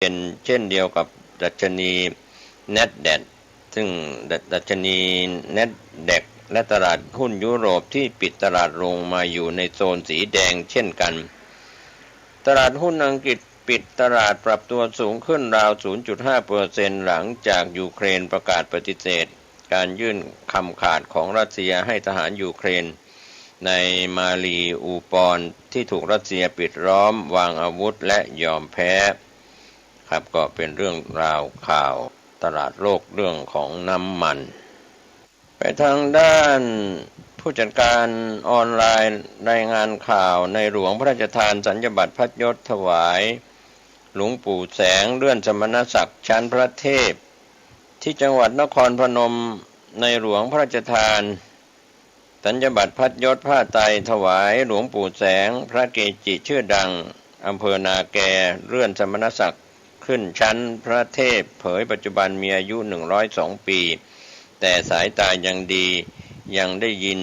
เป็นเช่นเดียวกับดัชนี NASDAQ ซึ่งดัชนี NASDAQ และตลาดหุ้นยุโรปที่ปิดตลาดลงมาอยู่ในโซนสีแดงเช่นกันตลาดหุ้นอังกฤษปิดตลาดปรับตัวสูงขึ้นราว 0.5% หลังจากยูเครนประกาศปฏิเสธการยื่นคำขาดของรัสเซียให้ทหารยูเครนในมารีอูปอลที่ถูกรัสเซียปิดล้อมวางอาวุธและยอมแพ้ครับก็เป็นเรื่องราวข่าวตลาดโลกเรื่องของน้ำมันไปทางด้านผู้จัดการออนไลน์รายงานข่าวในหลวงพระราชทานสัญญบัตรพัดยศถวายหลวงปู่แสงเลื่อนสมณศักดิ์ชั้นพระเทพที่จังหวัดนครพนมในหลวงพระราชทานสัญญบัตรพัดยศผ้าไตรถวายหลวงปู่แสงพระเกจิชื่อดังอำเภอนาแกเลื่อนสมณศักดิ์ขึ้นชั้นพระเทพเผยปัจจุบันมีอายุ102ปีแต่สายตายังดียังได้ยิน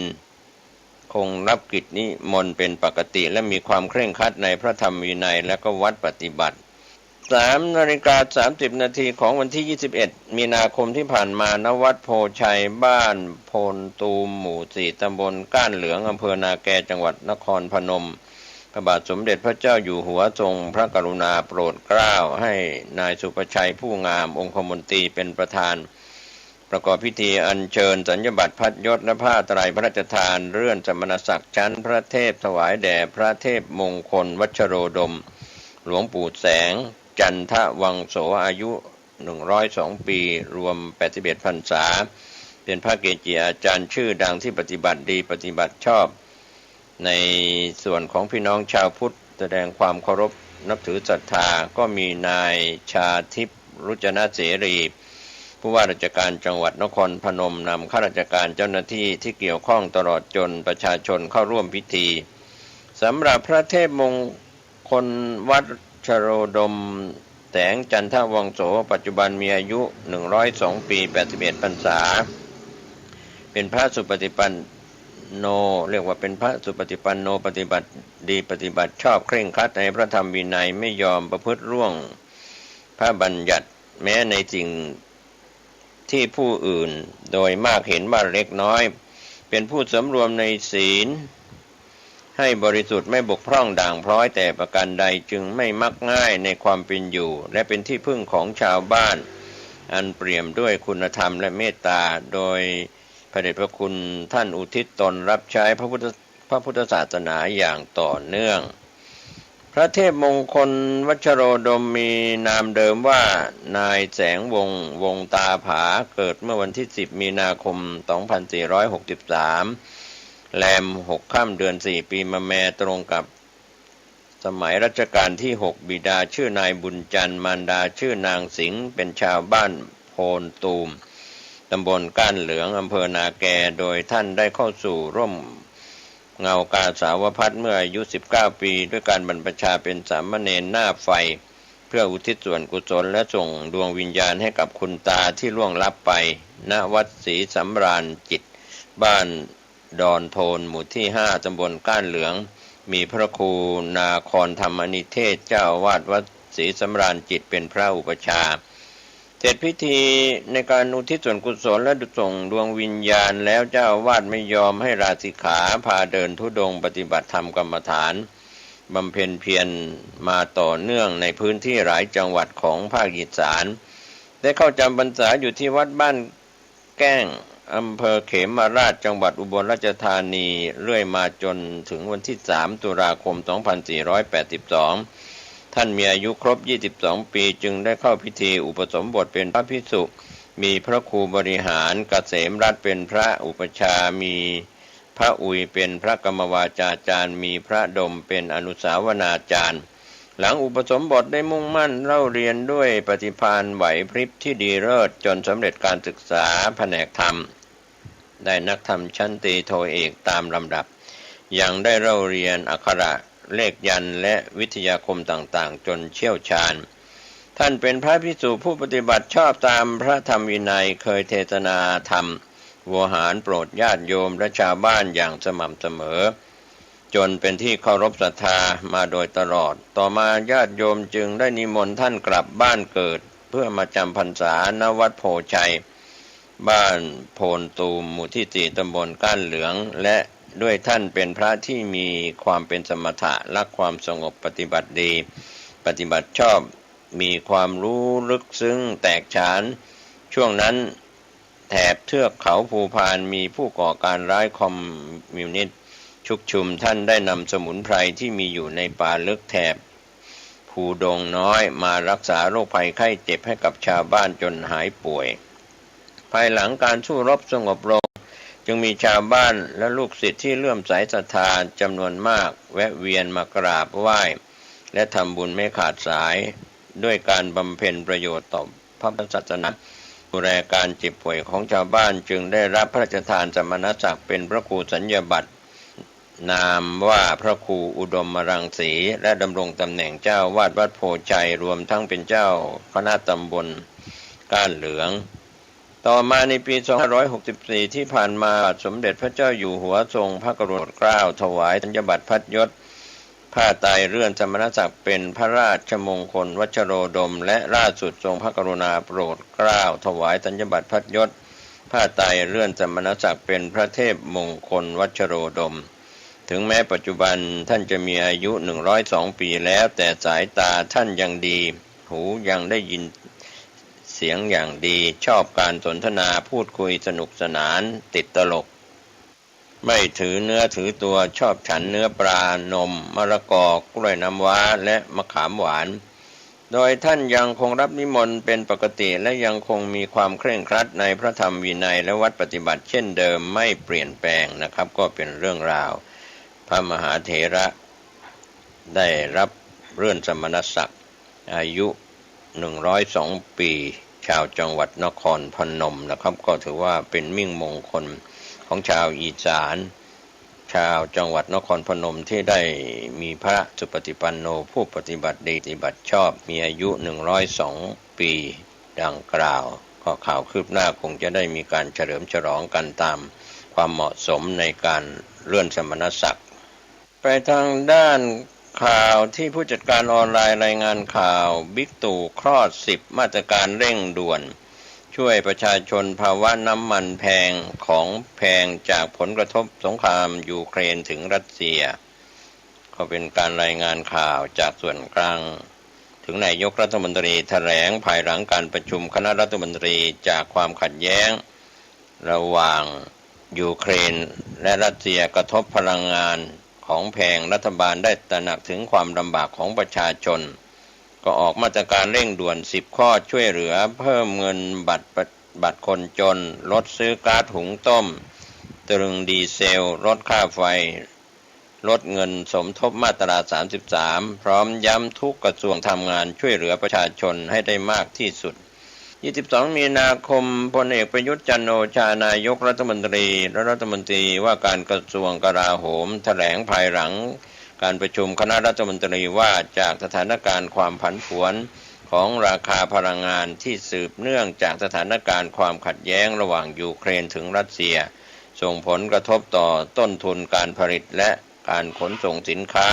คงรับกิจนิมนต์เป็นปกติและมีความเคร่งครัดในพระธรรมวินัยและก็วัดปฏิบัติ3:30 นาทีของวันที่ 21 มีนาคมที่ผ่านมาณวัดโพชัยบ้านโพนตูมหมู่ 4 ตำบลก้านเหลืองอำเภอนาแกจังหวัดนครพนมพระบาทสมเด็จพระเจ้าอยู่หัวทรงพระกรุณาโปรดเกล้าให้นายสุประชัยผู้งามองคมนตรีเป็นประธานประกอบพิธีอัญเชิญสัญญบัตรพัดยศและผ้าไตรพระราชทานเลื่อนสมณศักดิ์ชั้นพระเทพถวายแด่พระเทพมงคลวัชโรดมหลวงปู่แสงจันทวังโสอายุ102ปีรวม81พรรษาเป็นพระเกจิอาจารย์ชื่อดังที่ปฏิบัติดีปฏิบัติชอบในส่วนของพี่น้องชาวพุทธแสดงความเคารพนับถือศรัทธาก็มีนายชาทิพย์รุจนะเสรีผู้ว่าราชการจังหวัดนครพนมนำข้าราชการเจ้าหน้าที่ที่เกี่ยวข้องตลอดจนประชาชนเข้าร่วมพิธีสำหรับพระเทพมงคลวัชโรดมแสงจันทวังโสปัจจุบันมีอายุ102ปี81พรรษาเป็นพระสุปฏิปันโนเรียกว่าเป็นพระสุปฏิปันโนปฏิบัติดีปฏิบัติชอบเคร่งครัดในพระธรรมวินัยไม่ยอมประพฤติร่วงพระบัญญัติแม้ในสิ่งที่ผู้อื่นโดยมากเห็นว่าเล็กน้อยเป็นผู้สำรวมในศีลให้บริสุทธิ์ไม่บกพร่องด่างพร้อยแต่ประการใดจึงไม่มักง่ายในความเป็นอยู่และเป็นที่พึ่งของชาวบ้านอันเปี่ยมด้วยคุณธรรมและเมตตาโดยพระเดชพระคุณท่านอุทิศตนรับใช้พระพุทธศาสนาอย่างต่อเนื่องพระเทพมงคลวัชโรดมมีนามเดิมว่านายแสงวงตาผาเกิดเมื่อวันที่10มีนาคม2463แรม6ค่ำเดือน4ปีมะแม่ตรงกับสมัยรัชกาลที่6บิดาชื่อนายบุญจันทร์มารดาชื่อนางสิงห์เป็นชาวบ้านโพนตูมตำบลก้านเหลืองอำเภอนาแกโดยท่านได้เข้าสู่ร่มเงากาสาวพัฒน์เมื่ออายุ19ปีด้วยการบรรพชาเป็นสามเณรหน้าไฟเพื่ออุทิศส่วนกุศลและส่งดวงวิญญาณให้กับคุณตาที่ล่วงลับไปณวัดศรีสำราญจิตบ้านดอนโทนหมู่ที่5ตำบลก้านเหลืองมีพระครูนาครธรรมนิเทศเจ้าอาวาสวัดศรีสำราญจิตเป็นพระอุปชาเสร็จพิธีในการอุทิศส่วนกุศลและส่งดวงวิญญาณแล้วเจ้าอาวาสไม่ยอมให้ลาสิกขาพาเดินธุดงค์ปฏิบัติธรรมกรรมฐานบำเพ็ญเพียรมาต่อเนื่องในพื้นที่หลายจังหวัดของภาคอีสานได้เข้าจำพรรษาอยู่ที่วัดบ้านแก้งอำเภอเขมราชจังหวัดอุบลราชธานีเรื่อยมาจนถึงวันที่3ตุลาคม2482ท่านมีอายุครบ22ปีจึงได้เข้าพิธีอุปสมบทเป็นพระภิกษุมีพระครูบริหารเกษมรัตน์เป็นพระอุปชามีพระอุยเป็นพระกรรมวาจาจารย์มีพระดมเป็นอนุสาวนาจารย์หลังอุปสมบทได้มุ่งมั่นเล่าเรียนด้วยปฏิภาณไหวพริบที่ดีเลิศจนสำเร็จการศึกษาแผนกธรรมได้นักธรรมชั้นตรีโทเอกตามลำดับยังได้เล่าเรียนอักขระเลขยันต์และวิทยาคมต่างๆจนเชี่ยวชาญท่านเป็นพระภิกษุผู้ปฏิบัติชอบตามพระธรรมวินัยเคยเทศนาธรรมโวหารโปรดญาติโยมและชาวบ้านอย่างสม่ำเสมอ จนเป็นที่เคารพศรัทธามาโดยตลอดต่อมาญาติโยมจึงได้นิมนต์ท่านกลับบ้านเกิดเพื่อมาจำพรรษาณวัดโพชัยบ้านโพนตูมหมู่ที่ 4 ตำบลก้านเหลืองและด้วยท่านเป็นพระที่มีความเป็นสมถะรักความสงบปฏิบัติดีปฏิบัติชอบมีความรู้ลึกซึ้งแตกฉานช่วงนั้นแถบเทือกเขาภูพานมีผู้ก่อการร้ายคอมมิวนิสต์ชุกชุมท่านได้นำสมุนไพรที่มีอยู่ในป่าลึกแถบภูดงน้อยมารักษาโรคภัยไข้เจ็บให้กับชาวบ้านจนหายป่วยภายหลังการสู้รบสงบลงจึงมีชาวบ้านและลูกศิษย์ที่เลื่อมใสศรัทธาจำนวนมากแวะเวียนมากราบไหว้และทำบุญไม่ขาดสายด้วยการบำเพ็ญประโยชน์ต่อพระพุทธศาสนาดูแลการเจ็บป่วยของชาวบ้านจึงได้รับพระราชทานสมณศักดิ์เป็นพระครูสัญญาบัตรนามว่าพระครูอุดมรังสีและดำรงตำแหน่งเจ้าวาดวัดโพชัยรวมทั้งเป็นเจ้าคณะตำบลก้านเหลืองต่อมาในปี2564ที่ผ่านมาสมเด็จพระเจ้าอยู่หัวทรงพระกรุณาโปรดเกล้าถวายสัญญบัตรพัดยศผ้าไตรเลื่อนสมณศักดิ์เป็นพระราชมงคลวัชโรดมและล่าสุดทรงพระกรุณาโปรดเกล้าถวายสัญญบัตรพัดยศผ้าไตรเลื่อนสมณศักดิ์เป็นพระเทพมงคลวัชโรดมถึงแม้ปัจจุบันท่านจะมีอายุ102 ปีแล้วแต่สายตาท่านยังดีหูยังได้ยินเสียงอย่างดีชอบการสนทนาพูดคุยสนุกสนานติดตลกไม่ถือเนื้อถือตัวชอบฉันเนื้อปลานมมะละกอกล้วยน้ำว้าและมะขามหวานโดยท่านยังคงรับนิมนต์เป็นปกติและยังคงมีความเคร่งครัดในพระธรรมวินัยและวัดปฏิบัติเช่นเดิมไม่เปลี่ยนแปลงนะครับก็เป็นเรื่องราวพระมหาเถระได้รับเลื่อนสมณศักดิ์อายุ102 ปีชาวจังหวัดนครพนมนะครับก็ถือว่าเป็นมิ่งมงคลของชาวอีสานชาวจังหวัดนครพนมที่ได้มีพระสุปฏิปันโนผู้ปฏิบัติดีปฏิบัติชอบมีอายุ102 ปีดังกล่าวก็ข่าวคืบหน้าคงจะได้มีการเฉลิมฉลองกันตามความเหมาะสมในการเลื่อนสมณศักดิ์ไปทางด้านข่าวที่ผู้จัดการออนไลน์รายงานข่าวบิ๊กตู่คลอด10มาตรการเร่งด่วนช่วยประชาชนภาวะน้ำมันแพงของแพงจากผลกระทบสงครามยูเครนถึงรัสเซียก็เป็นการรายงานข่าวจากส่วนกลางถึงนายกรัฐมนตรีแถลงภายหลังการประชุมคณะรัฐมนตรีจากความขัดแย้งระหว่างยูเครนและรัสเซียกระทบพลังงานของแพงรัฐบาลได้ตระหนักถึงความลำบากของประชาชนก็ออกมาตรการเร่งด่วน10ข้อช่วยเหลือเพิ่มเงินบัตรคนจนลดซื้อก๊าซหุงต้มตรึงดีเซลลดค่าไฟลดเงินสมทบมาตรา33พร้อมย้ำทุกกระทรวงทำงานช่วยเหลือประชาชนให้ได้มากที่สุด22 มีนาคมพลเอกประยุทธ์จันทร์โอชานายกรัฐมนตรีและรัฐมนตรีว่าการกระทรวงกลาโหมแถลงภายหลังการประชุมคณะรัฐมนตรีว่าจากสถานการณ์ความผันผวนของราคาพลังงานที่สืบเนื่องจากสถานการณ์ความขัดแย้งระหว่างยูเครนถึงรัสเซียส่งผลกระทบต่อต้นทุนการผลิตและการขนส่งสินค้า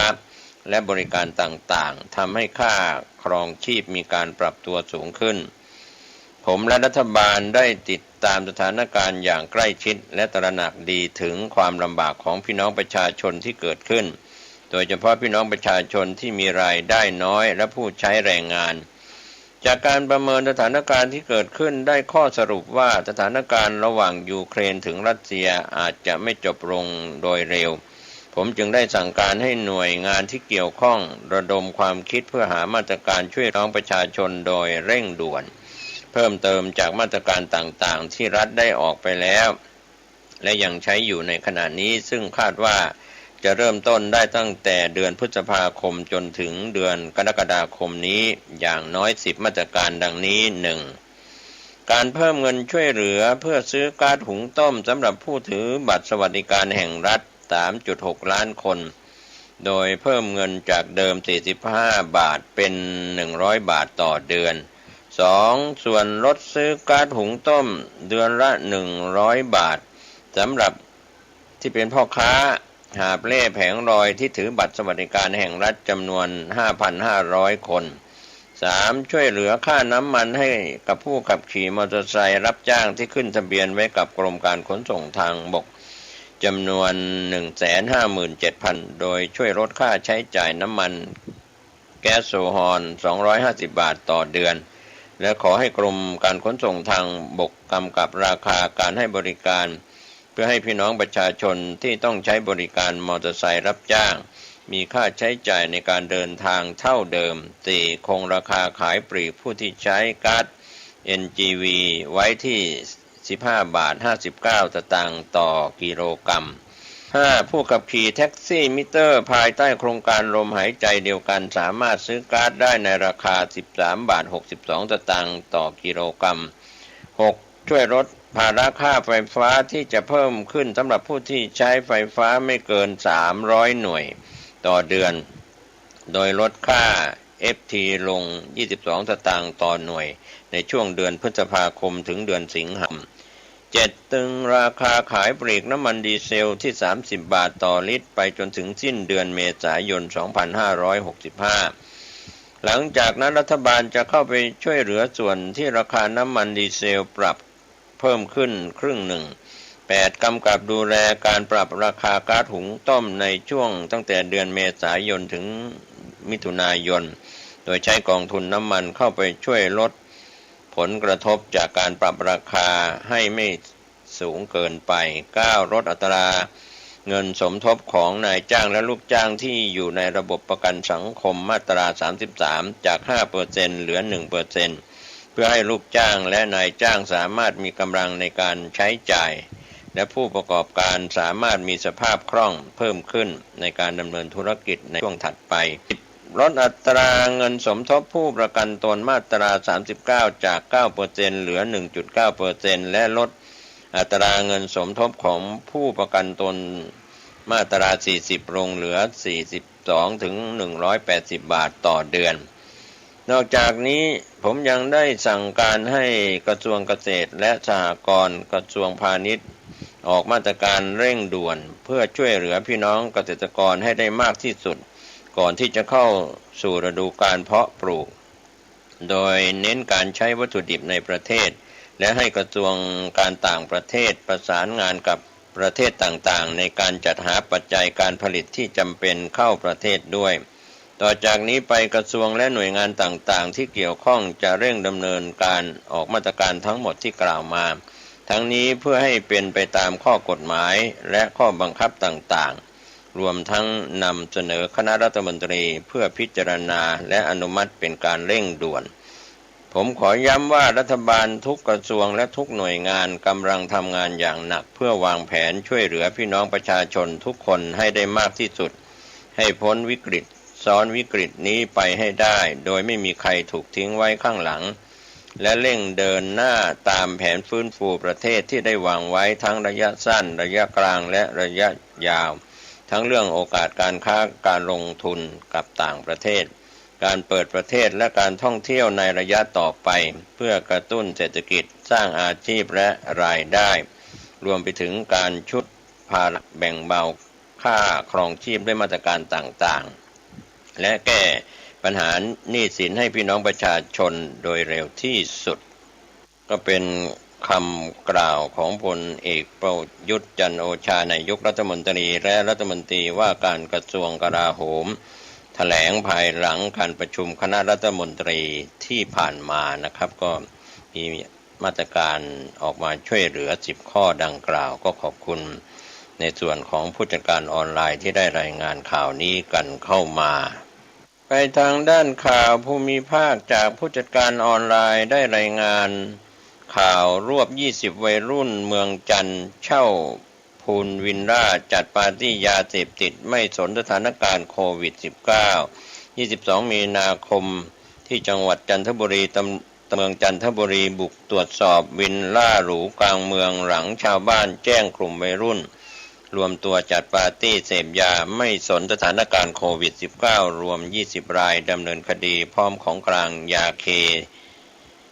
และบริการต่างๆทำให้ค่าครองชีพมีการปรับตัวสูงขึ้นผมและรัฐบาลได้ติดตามสถานการณ์อย่างใกล้ชิดและตระหนักดีถึงความลำบากของพี่น้องประชาชนที่เกิดขึ้นโดยเฉพาะพี่น้องประชาชนที่มีรายได้น้อยและผู้ใช้แรงงานจากการประเมินสถานการณ์ที่เกิดขึ้นได้ข้อสรุปว่าสถานการณ์ระหว่างยูเครนถึงรัสเซียอาจจะไม่จบลงโดยเร็วผมจึงได้สั่งการให้หน่วยงานที่เกี่ยวข้องระดมความคิดเพื่อหามาตรการช่วยน้องประชาชนโดยเร่งด่วนเพิ่มเติมจากมาตรการต่างๆที่รัฐได้ออกไปแล้วและยังใช้อยู่ในขณะนี้ซึ่งคาดว่าจะเริ่มต้นได้ตั้งแต่เดือนพฤษภาคมจนถึงเดือนกรกฎาคมนี้อย่างน้อย10มาตรการดังนี้ 1. การเพิ่มเงินช่วยเหลือเพื่อซื้อก๊าซหุงต้มสำหรับผู้ถือบัตรสวัสดิการแห่งรัฐ 3.6 ล้านคนโดยเพิ่มเงินจากเดิม45 บาทเป็น100 บาทต่อเดือน2. ส่วนลดซื้อก๊าซหุงต้มเดือนละ100 บาทสำหรับที่เป็นพ่อค้า หาบเล่แผงลอยที่ถือบัตรสวัสดิการแห่งรัฐจำนวน 5,500 คน 3. ช่วยเหลือค่าน้ำมันให้กับผู้ขับขี่มอเตอร์ไซค์รับจ้างที่ขึ้นทะเบียนไว้กับกรมการขนส่งทางบกจำนวน 157,000 โดยช่วยลดค่าใช้จ่ายน้ำมันแก๊สโซฮอล250 บาทต่อเดือนและขอให้กรมการขนส่งทางบกกำกับราคาการให้บริการเพื่อให้พี่น้องประชาชนที่ต้องใช้บริการมอเตอร์ไซค์รับจ้างมีค่าใช้จ่ายในการเดินทางเท่าเดิม 4. คงราคาขายปลีกผู้ที่ใช้ก๊าซ NGV ไว้ที่ 15 บาท 59 สตางค์ต่อกิโลกรัม 5. ผู้ขับขี่แท็กซี่มิเตอร์ภายใต้โครงการลมหายใจเดียวกันสามารถซื้อก๊าซได้ในราคา 13 บาท 62 สตางค์ต่อกิโลกรัม 6. ช่วยลดภาระค่าไฟฟ้าที่จะเพิ่มขึ้นสำหรับผู้ที่ใช้ไฟฟ้าไม่เกิน 300 หน่วยต่อเดือนโดยลดค่า FT ลง 22 สตางค์ต่อหน่วยในช่วงเดือนพฤษภาคมถึงเดือนสิงหาคม 7. ตึงราคาขายปลีกน้ำมันดีเซลที่ 30 บาทต่อลิตรไปจนถึงสิ้นเดือนเมษายน 2565 หลังจากนั้นรัฐบาลจะเข้าไปช่วยเหลือส่วนที่ราคาน้ำมันดีเซลปรับเพิ่มขึ้นครึ่งหนึ่ง 8. กำกับดูแลการปรับราคาก๊าซหุงต้มในช่วงตั้งแต่เดือนเมษายนถึงมิถุนายนโดยใช้กองทุนน้ำมันเข้าไปช่วยลดผลกระทบจากการปรับราคาให้ไม่สูงเกินไป 9. ลดอัตราเงินสมทบของนายจ้างและลูกจ้างที่อยู่ในระบบประกันสังคมมาตรา 33 จาก 5% เหลือ 1%เพื่อให้ลูกจ้างและนายจ้างสามารถมีกำลังในการใช้จ่ายและผู้ประกอบการสามารถมีสภาพคล่องเพิ่มขึ้นในการดำเนินธุรกิจในช่วงถัดไป ลดอัตราเงินสมทบผู้ประกันตนมาตรา 39 จาก 9% เหลือ 1.9% และลดอัตราเงินสมทบของผู้ประกันตนมาตรา 40 ลงเหลือ 42 ถึง 180 บาทต่อเดือนนอกจากนี้ผมยังได้สั่งการให้กระทรวงเกษตรและสหกรณ์กระทรวงพาณิชย์ออกมาตรการเร่งด่วนเพื่อช่วยเหลือพี่น้องเกษตรกรให้ได้มากที่สุดก่อนที่จะเข้าสู่ฤดูกาลเพาะปลูกโดยเน้นการใช้วัตถุดิบในประเทศและให้กระทรวงการต่างประเทศประสานงานกับประเทศต่างๆในการจัดหาปัจจัยการผลิตที่จำเป็นเข้าประเทศด้วยต่อจากนี้ไปกระทรวงและหน่วยงานต่างๆที่เกี่ยวข้องจะเร่งดำเนินการออกมาตรการทั้งหมดที่กล่าวมาทั้งนี้เพื่อให้เป็นไปตามข้อกฎหมายและข้อบังคับต่างๆรวมทั้งนำเสนอคณะรัฐมนตรีเพื่อพิจารณาและอนุมัติเป็นการเร่งด่วนผมขอย้ำว่ารัฐบาลทุกกระทรวงและทุกหน่วยงานกำลังทำงานอย่างหนักเพื่อวางแผนช่วยเหลือพี่น้องประชาชนทุกคนให้ได้มากที่สุดให้พ้นวิกฤตซ้อนวิกฤตนี้ไปให้ได้โดยไม่มีใครถูกทิ้งไว้ข้างหลังและเร่งเดินหน้าตามแผนฟื้นฟูประเทศที่ได้วางไว้ทั้งระยะสั้นระยะกลางและระยะยาวทั้งเรื่องโอกาสการค้าการลงทุนกับต่างประเทศการเปิดประเทศและการท่องเที่ยวในระยะต่อไปเพื่อกระตุ้นเศรษฐกิจสร้างอาชีพและรายได้รวมไปถึงการชุดภาระแบ่งเบาค่าครองชีพด้วยมาตรการต่างๆและแก้ปัญหาหนี้สินให้พี่น้องประชาชนโดยเร็วที่สุดก็เป็นคำกล่าวของพลเอกประยุทธ์จันทร์โอชานายกรัฐมนตรีและรัฐมนตรีว่าการกระทรวงกลาโหมแถลงภายหลังการประชุมคณะรัฐมนตรีที่ผ่านมานะครับก็มีมาตรการออกมาช่วยเหลือ10ข้อดังกล่าวก็ขอบคุณในส่วนของผู้จัดการออนไลน์ที่ได้รายงานข่าวนี้กันเข้ามาไปทางด้านข่าวภูมิภาคจากผู้จัดการออนไลน์ได้รายงานข่าวรวบ20วัยรุ่นเมืองจันทร์เช่าพูลวิลล่าจัดปาร์ตี้ยาเสพติดไม่สนสถานการณ์โควิด -19 22 มีนาคมที่จังหวัดจันทบุรีเมืองจันทบุรีบุกตรวจสอบวิลล่าหรูกลางเมืองหลังชาวบ้านแจ้งกลุ่มวัยรุ่นรวมตัวจัดปาร์ตี้เสพยาไม่สนสถานการณ์โควิด -19 รวม20 รายดำเนินคดีพร้อมของกลางยาเค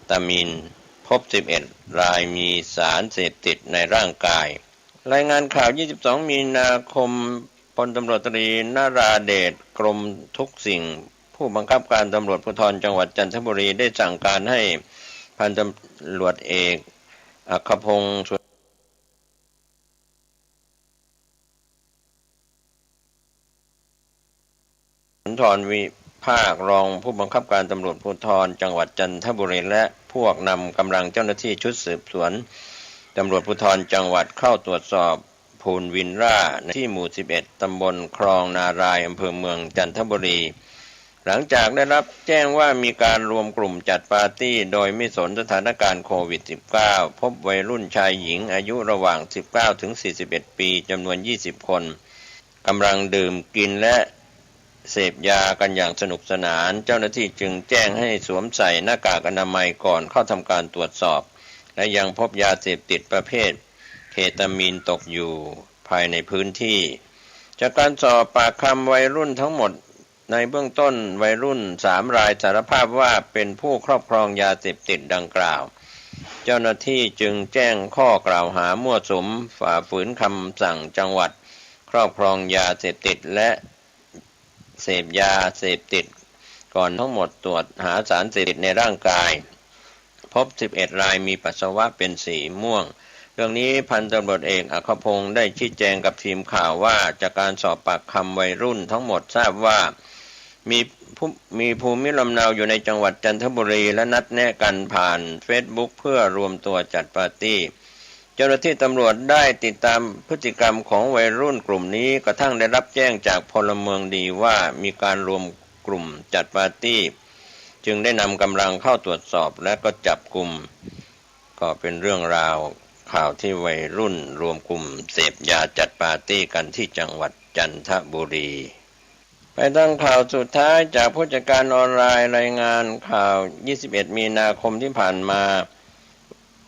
ตามีนพบ11 รายมีสารเสพติดในร่างกายรายงานข่าว22 มีนาคมพ ลตำรวจตรีนราเดชกรมทุกสิ่งผู้บังคับการตำรวจภูธรจังหวัดจันทบุรีได้สั่งการให้พันตำรวจเอกอัครพงษ์สุนทรวิภาครองผู้บังคับการตำรวจภูธรจังหวัดจันทบุรีและพวกนำกำลังเจ้าหน้าที่ชุดสืบสวนตำรวจภูธรจังหวัดเข้าตรวจสอบภูลวินร่าที่หมู่ 11 ตำบลคลองนารายอำเภอเมืองจันทบุรีหลังจากได้รับแจ้งว่ามีการรวมกลุ่มจัดปาร์ตี้โดยไม่สนสถานการณ์โควิด -19 พบวัยรุ่นชายหญิงอายุระหว่าง 19 ถึง 41 ปีจำนวน 20 คนกำลังดื่มกินและเสพยากันอย่างสนุกสนานเจ้าหน้าที่จึงแจ้งให้สวมใส่หน้ากากอนามัยก่อนเข้าทำการตรวจสอบและยังพบยาเสพติดประเภทเคตามีนตกอยู่ภายในพื้นที่จากการสอบปากคำวัยรุ่นทั้งหมดในเบื้องต้นวัยรุ่น3 รายสารภาพว่าเป็นผู้ครอบครองยาเสพติดดังกล่าวเจ้าหน้าที่จึงแจ้งข้อกล่าวหามั่วสุมฝ่าฝืนคำสั่งจังหวัดครอบครองยาเสพติดและเสพยาเสพติดก่อนทั้งหมดตรวจหาสารเสพติดในร่างกายพบ11 รายมีปัสสาวะเป็นสีม่วงเรื่องนี้พันตำรวจเอกอัครพงษ์ได้ชี้แจงกับทีมข่าวว่าจากการสอบปากคำวัยรุ่นทั้งหมดทราบว่ามีภูมิลำเนาอยู่ในจังหวัดจันทบุรีและนัดแนะกันผ่านเฟซบุ๊กเพื่อรวมตัวจัดปาร์ตี้เจ้าหน้าที่ตำรวจได้ติดตามพฤติกรรมของวัยรุ่นกลุ่มนี้กระทั่งได้รับแจ้งจากพลเมืองดีว่ามีการรวมกลุ่มจัดปาร์ตี้จึงได้นำกำลังเข้าตรวจสอบและก็จับกลุ่มก็เป็นเรื่องราวข่าวที่วัยรุ่นรวมกลุ่มเสพยาจัดปาร์ตี้กันที่จังหวัดจันทบุรีไปตั้งข่าวสุดท้ายจากผู้จัดการออนไลน์รายงานข่าว 21 มีนาคมที่ผ่านมา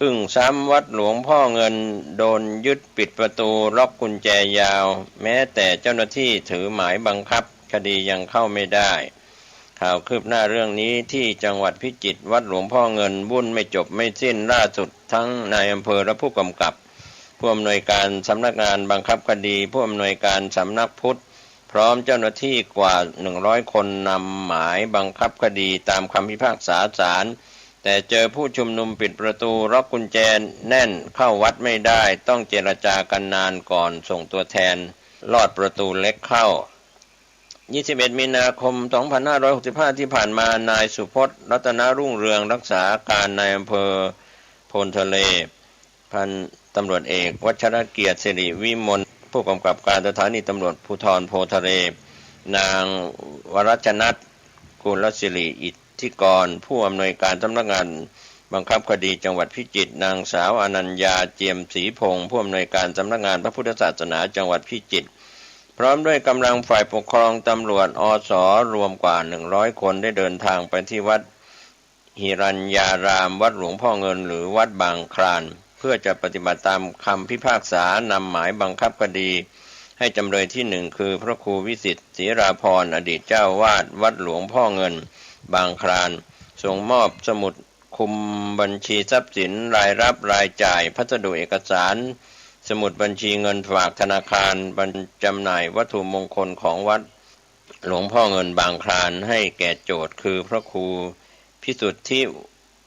อึ้งซ้ำวัดหลวงพ่อเงินโดนยึดปิดประตูล็อกกุญแจยาวแม้แต่เจ้าหน้าที่ถือหมายบังคับคดียังเข้าไม่ได้ข่าวคืบหน้าเรื่องนี้ที่จังหวัดพิจิตรวัดหลวงพ่อเงินวุ่นไม่จบไม่สิ้นล่าสุดทั้งนายอำเภอและผู้กำกับผู้อำนวยการสำนักงานบังคับคดีผู้อำนวยการสำนักพุทธพร้อมเจ้าหน้าที่กว่า100 คนนำหมายบังคับคดีตามคำพิพากษาศาลแต่เจอผู้ชุมนุมปิดประตูล็อกกุญแจแน่นเข้าวัดไม่ได้ต้องเจรจากันนานก่อนส่งตัวแทนลอดประตูเล็กเข้า21 มีนาคม 2565 ที่ผ่านมานายสุพจน์รัตนรุ่งเรืองรักษาการนายอำเภอโพนทะเลพันตำรวจเอกวัชรเกียรติสิริวิมลผู้กำกับการสถานีตำรวจภูธรโพทะเลนางวรัชนัทกุลศิริอิทธิกรผู้อำนวยการสำนักงานบังคับคดีจังหวัดพิจิตรนางสาวอนัญญาเจียมศรีพงศ์ผู้อำนวยการสำนักงานพระพุทธศาสนาจังหวัดพิจิตรพร้อมด้วยกำลังฝ่ายปกครองตำรวจอส.รวมกว่า100 คนได้เดินทางไปที่วัดหิรัญญารามวัดหลวงพ่อเงินหรือวัดบางคลานเพื่อจะปฏิบัติตามคำพิพากษานำหมายบังคับคดีให้จำเลยที่1คือพระครูวิสิทธิ์ศรีราภรณ์อดีตเจ้าวาดวัดหลวงพ่อเงินบางคลานส่งมอบสมุดคุมบัญชีทรัพย์สินรายรับรายจ่ายพัสดุเอกสารสมุดบัญชีเงินฝากธนาคารจำหน่ายวัตถุมงคลของวัดหลวงพ่อเงินบางคลานให้แก่โจทย์คือพระครูพิสุทธิ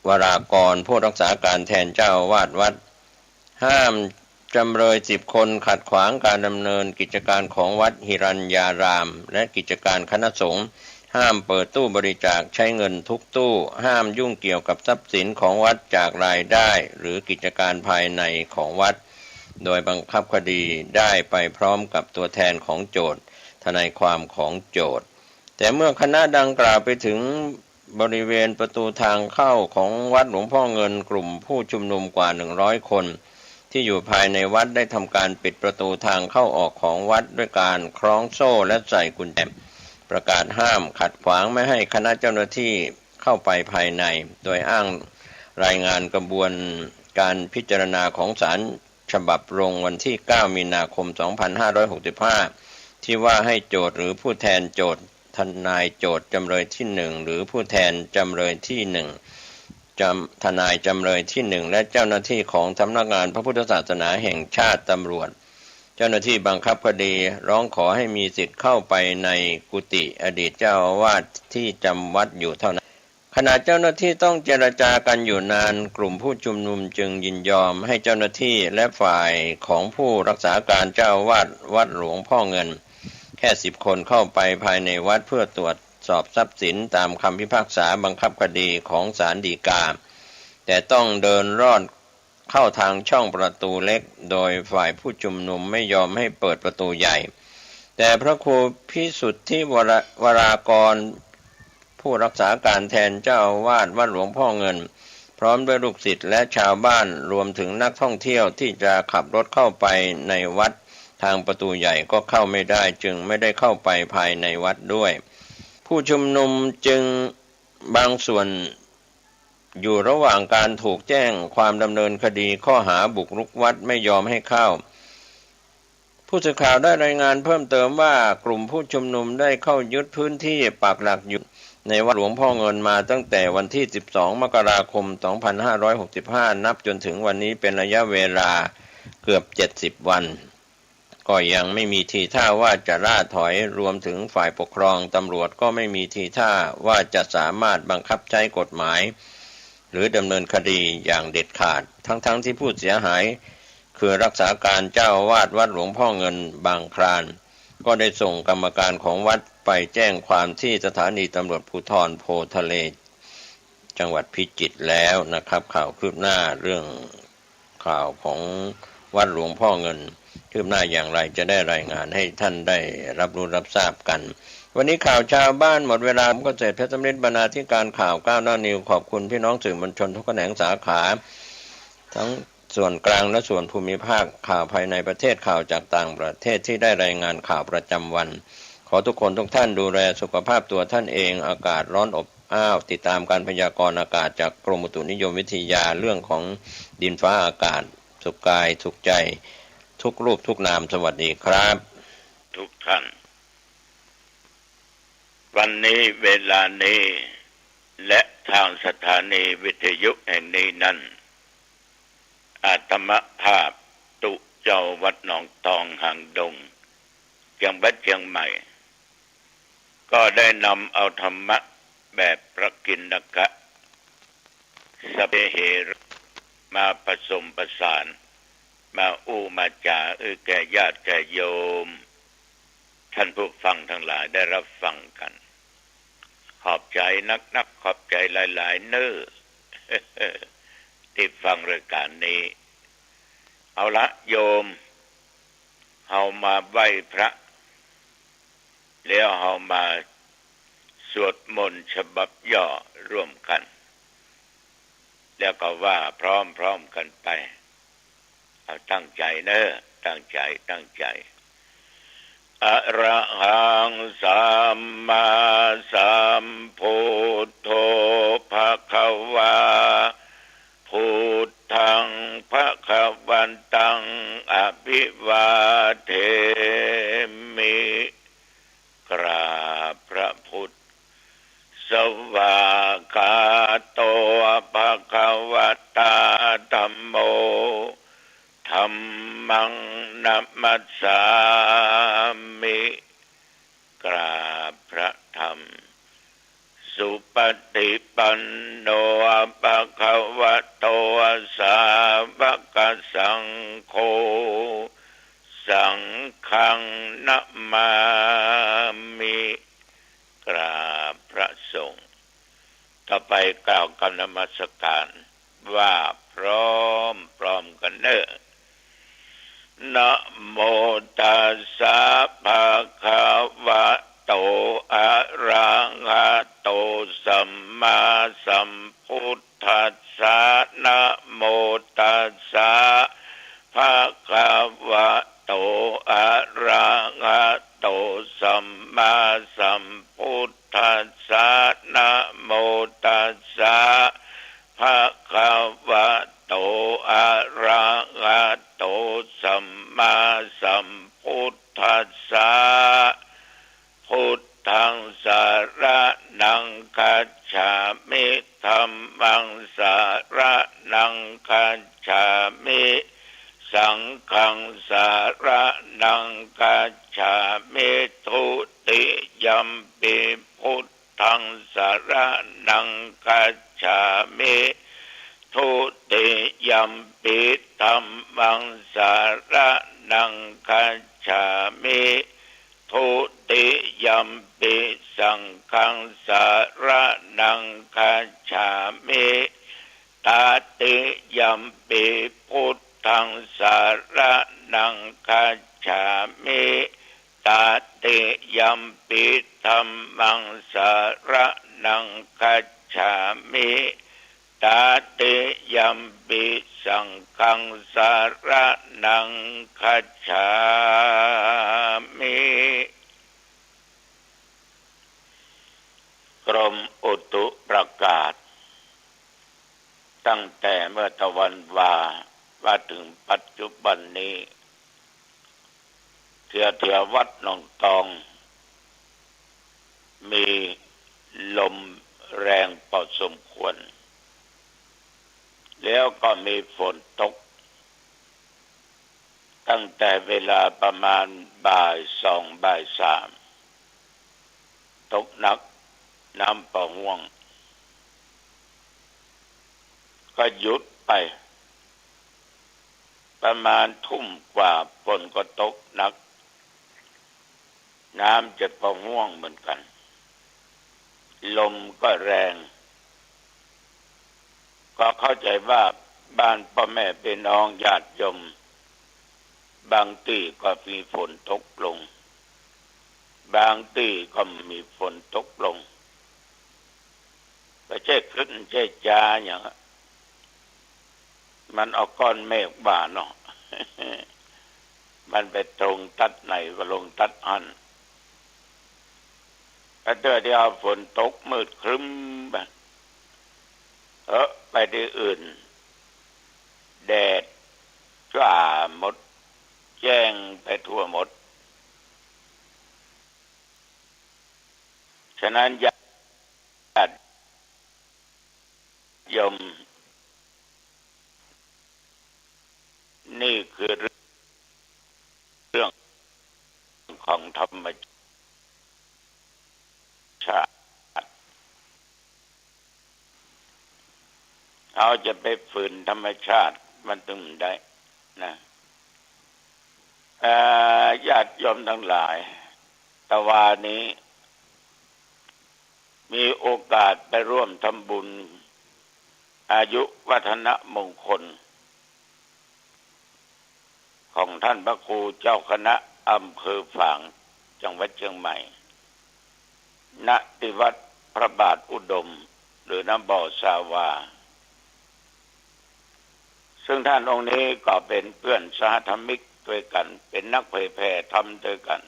วรากรผู้รักษาการแทนเจ้าวาดวัดห้ามจำเลย10 คนขัดขวางการดำเนินกิจการของวัดหิรัญญารามและกิจการคณะสงฆ์ห้ามเปิดตู้บริจาคใช้เงินทุกตู้ห้ามยุ่งเกี่ยวกับทรัพย์สินของวัดจากรายได้หรือกิจการภายในของวัดโดยบังคับคดีได้ไปพร้อมกับตัวแทนของโจทก์ทนายความของโจทก์แต่เมื่อคณะดังกล่าวไปถึงบริเวณประตูทางเข้าของวัดหลวงพ่อเงินกลุ่มผู้ชุมนุมกว่า100 คนที่อยู่ภายในวัดได้ทำการปิดประตูทางเข้าออกของวัดด้วยการคล้องโซ่และใส่กุญแจประกาศห้ามขัดขวางไม่ให้คณะเจ้าหน้าที่เข้าไปภายในโดยอ้างรายงานกระบวนการพิจารณาของศาลฉบับลงวันที่ 9 มีนาคม 2565 ที่ว่าให้โจทก์หรือผู้แทนโจทก์ทนายโจทก์จำเลยที่1หรือผู้แทนจำเลยที่1ทนายจำเลยที่1และเจ้าหน้าที่ของสำนักงานพระพุทธศาสนาแห่งชาติตำรวจ เจ้าหน้าที่บังคับคดีร้องขอให้มีสิทธิ์เข้าไปในกุฏิอดีตเจ้าอาวาสที่จำวัดอยู่เท่านั้นขณะเจ้าหน้าที่ต้องเจรจากันอยู่นานกลุ่มผู้ชุมนุมจึงยินยอมให้เจ้าหน้าที่และฝ่ายของผู้รักษาการเจ้าอาวาสวัดหลวงพ่อเงินแค่10 คนเข้าไปภายในวัดเพื่อตรวจสอบทรัพย์สินตามคำพิพากษาบังคับคดีของศาลฎีกาแต่ต้องเดินรอดเข้าทางช่องประตูเล็กโดยฝ่ายผู้ชุมนุมไม่ยอมให้เปิดประตูใหญ่แต่พระครูพิสุทธิวรากรผู้รักษาการแทนเจ้าอาวาสวัดหลวงพ่อเงินพร้อมด้วยลูกศิษย์และชาวบ้านรวมถึงนักท่องเที่ยวที่จะขับรถเข้าไปในวัดทางประตูใหญ่ก็เข้าไม่ได้จึงไม่ได้เข้าไปภายในวัดด้วยผู้ชุมนุมจึงบางส่วนอยู่ระหว่างการถูกแจ้งความดำเนินคดีข้อหาบุกรุกวัดไม่ยอมให้เข้าผู้สื่อข่าวได้รายงานเพิ่มเติมว่ากลุ่มผู้ชุมนุมได้เข้ายึดพื้นที่ปักหลักอยู่ในวัดหลวงพ่อเงินมาตั้งแต่วันที่12 มกราคม 2565 นับจนถึงวันนี้เป็นระยะเวลาเกือบ70 วันก็ยังไม่มีทีท่าว่าจะล่าถอยรวมถึงฝ่ายปกครองตำรวจก็ไม่มีทีท่าว่าจะสามารถบังคับใช้กฎหมายหรือดำเนินคดีอย่างเด็ดขาดทั้งที่ผู้เสียหายคือรักษาการเจ้าอาวาสวัดหลวงพ่อเงินบางครานก็ได้ส่งกรรมการของวัดไปแจ้งความที่สถานีตำรวจภูธรโพทะเลจังหวัดพิจิตรแล้วนะครับข่าวคืบหน้าเรื่องข่าวของวัดหลวงพ่อเงินคืบหน้าอย่างไรจะได้รายงานให้ท่านได้รับรู้รับทราบกันวันนี้ข่าวชาวบ้านหมดเวลาผมก็เสร็จเพชรสำริดบรรณาธิการข่าวก้าวหน้านิวขอบคุณพี่น้องสื่อมวลชนทุกแขนงสาขาทั้งส่วนกลางและส่วนภูมิภาคข่าวภายในประเทศข่าวจากต่างประเทศที่ได้รายงานข่าวประจำวันขอทุกคนทุกท่านดูแลสุขภาพตัวท่านเองอากาศร้อนอบอ้าวติดตามการพยากรณ์อากาศจากกรมอุตุนิยมวิทยาเรื่องของดินฟ้าอากาศสุขกายสุขใจทุกรูปทุกนามสวัสดีครับทุกท่านวันนี้เวลานี้และทางสถานีวิทยุแห่งนี้นั้นอาตมภาพตุเจ้าวัดหนองทองหางดงจังหวัดเชียงใหม่ก็ได้นำเอาธรรมะแบบพระกิณกะสเปเหระมาผสมประสานมามาจาแก่ญาติแก่โยมท่านผู้ฟังทั้งหลายได้รับฟังกันขอบใจนักขอบใจหลายๆเน้อ ที่ฟังรายการนี้เอาละโยมเฮามาไหว้พระแล้วเฮามาสวดมนต์ฉบับย่อร่วมกันแล้วก็ว่าพร้อมกันไปเอาตั้งใจเนอะตั้งใจอะระหังสัมมาสัมพุทโธภควาพุทธังภวันตังอภิวาเทมิกราบพระพุทธสวากาโตภควตาธัมโมธัมมังนัมมัสสามิกราบพระธรรมสุปฏิปันโนภควโตสาวกสังโฆสังฆังนัมมามิกราบพระสงฆ์ต่อไปกล่าวคำนมัสการว่าพร้อมกันเนอะนะโมตัสสะภะคะวะโตอะระหะโตสัมมาสัมพุทธัสสะนะโมตัสสะภะคะวะโตอะระหะโตสัมมาสัมพุทธัสสะนะโมตัสสะภะคะวะโตอะระหะโตสัมมาสัมพุทธัสสะพุทธังสรณังคัจฉามิธัมมังสรณังคัจฉามิสังฆังสร นังกัจฉามิทุติยัมปิพุทธังสรณังกัจฉามิทุติยัมปิธัมมังสรณังกัจฉามิทุติยัมปิสังฆังสรณังกัจฉามิตติยัมปิพุทธังสรณังกัจฉามิตติยัมปิธัมมังสรณังกัจฉามิตติยัมปิสังฆังสรณังกัจฉามิกรมอุตุประกาศตั้งแต่เมื่อตะวันว่าถึงปัจจุบันนี้เทือวัดหนองตองมีลมแรงพอสมควรแล้วก็มีฝนตกตั้งแต่เวลาประมาณบ่ายสองบ่ายสามตกหนักน้ำประห่วงก็หยุดไปประมาณทุ่มกว่าฝนก็ตกหนักน้ำจะประห่วงเหมือนกันลมก็แรงก็เข้าใจว่าบ้านพ่อแม่พี่น้องญาติโยมบางที่ก็มีฝนตกลงบางที่ก็มีฝนตกลงไม่ใช่ขึ้นใช่จาอย่างมันเอาก้อนเมฆบ่าเนาะ มันไปตรงตัดไหนก็ลงตัดอันแต่เดี๋ยวฝนตกมืดครึ้มไปที่อื่นแดดจ้าหมดแจ้งไปทั่วหมดฉะนั้นญาติโยมนี่คือเรื่องของธรรมชาติเขาจะไปฝืนธรรมชาติมันตึงได้นะญาติโยมทั้งหลายตะวานี้มีโอกาสไปร่วมทำบุญอายุวัฒนมงคลของท่านพระครูเจ้าคณะอำเภอฝางจังหวัดเชียงใหม่ณที่วัดพระบาทอุดมหรือน้ำบ่อสาวาซึ่งท่านองค์นี้ก็เป็นเพื่อนสหธรรมิกด้วยกันเป็นนักเผยแผ่ธรรมด้วยกัน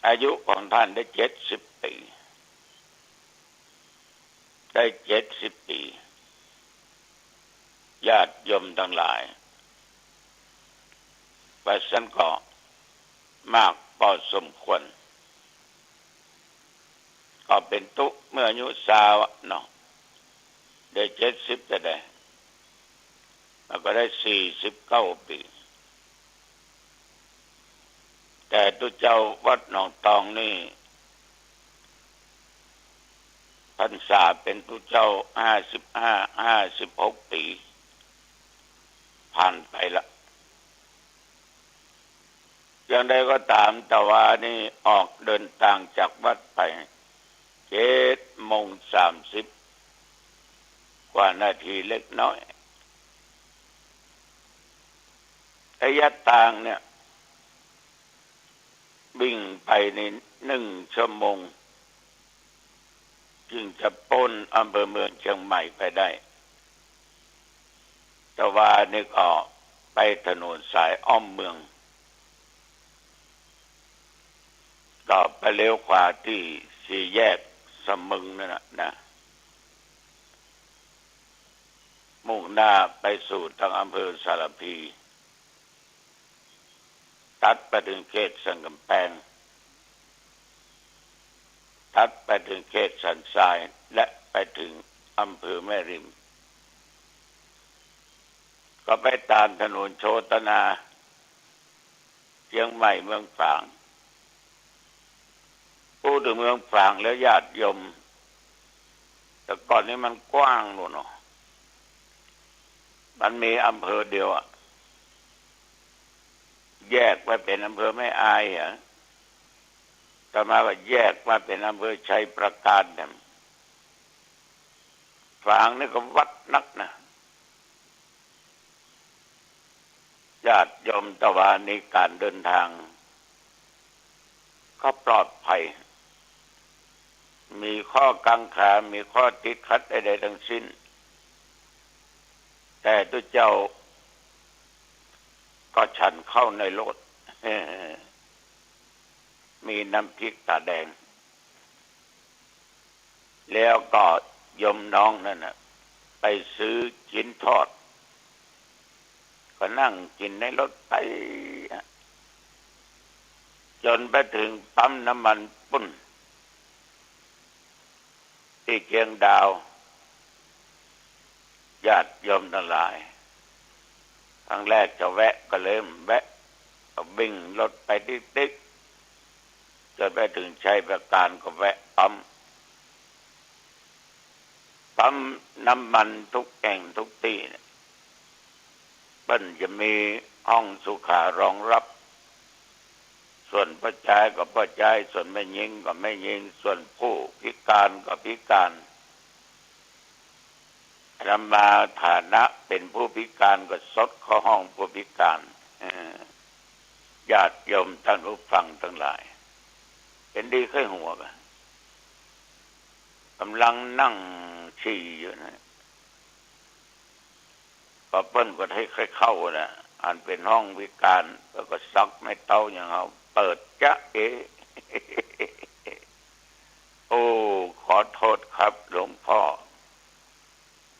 อายุของท่านได้70 ปีญาติโยมทั้งหลายว่าฉันก็มากพอสมควรก็เป็นตุเมื่ออายุสาวเนาะได้70จะได้แล้วก็ได้49 ปีแต่ตุเจ้าวัดหนองตองนี่พรรษาเป็นตุเจ้า56 ปีผ่านไปละอย่างใดก็ตามแต่ว่านี่ออกเดินทางจากวัดไป7:30กว่านาทีเล็กน้อยระยะทางเนี่ยวิ่งไปใน1 ชั่วโมงจึงจะพ้นอำเภอเมืองเชียงใหม่ไปได้แต่ว่านี่ก็ไปถนนสายอ้อมเมืองก็ไปเลี้ยวขวาที่สี่แยกสมึงนั่นนะมุ่งหน้าไปสู่ทางอำเภอสารพีตัดไปถึงเขตสันกำแพงตัดไปถึงเขตสันทรายและไปถึงอำเภอแม่ริมก็ไปตามถนนโชตนา ชียงใหม่เมืองฝางพูดถึงเมืองฝางแล้วญาติโยมแต่ก่อนนี้มันกว้างหนูเนาะมันมีอำเภอเดียวอะแยกไว้เป็นอำเภอไม่อายอ่ะต่อมาก็แยกมาเป็นอำเภอชัยประการเนี่ยฝางนี่ก็วัดนักนะญาติโยมตะวันในการเดินทางก็ปลอดภัยมีข้อกังขามีข้อติดขัดใดๆทั้งสิ้นแต่ตัวเจ้าก็ฉันเข้าในรถมีน้ำพริกตาแดงแล้วก็ยมน้องนั่นน่ะไปซื้อชิ้นทอดก็นั่งกินในรถไปจนไปถึงปั๊มน้ำมันปุ้นที่เชียงดาวญาติโยมทั้งหลายครั้งแรกจะแวะก็เลยแวะก็วิ่งรถไปติ๊กจนไปถึงชัยประการก็แวะปั๊มน้ำมันทุกแห่งทุกที่เนี่ยเปิ้นจะมีห้องสุขารองรับส่วนผู้ชายก็ผู้ชายส่วนแม่หญิงก็แม่หญิงส่วนผู้พิการก็พิการเรามาฐานะเป็นผู้พิการก็สดเข้าห้องผู้พิการญาติโยมท่านผู้ฟังทั้งหลายเป็นดีค่อยหัวกันกำลังนั่งฉี่อยู่นะก็เปิ้นก็ให้ค่อยเข้านะอันเป็นห้องพิการแล้วก็ซักไม่เต้าอย่างเขาเปิดจ๊ะโอ้ขอโทษครับหลวงพ่อ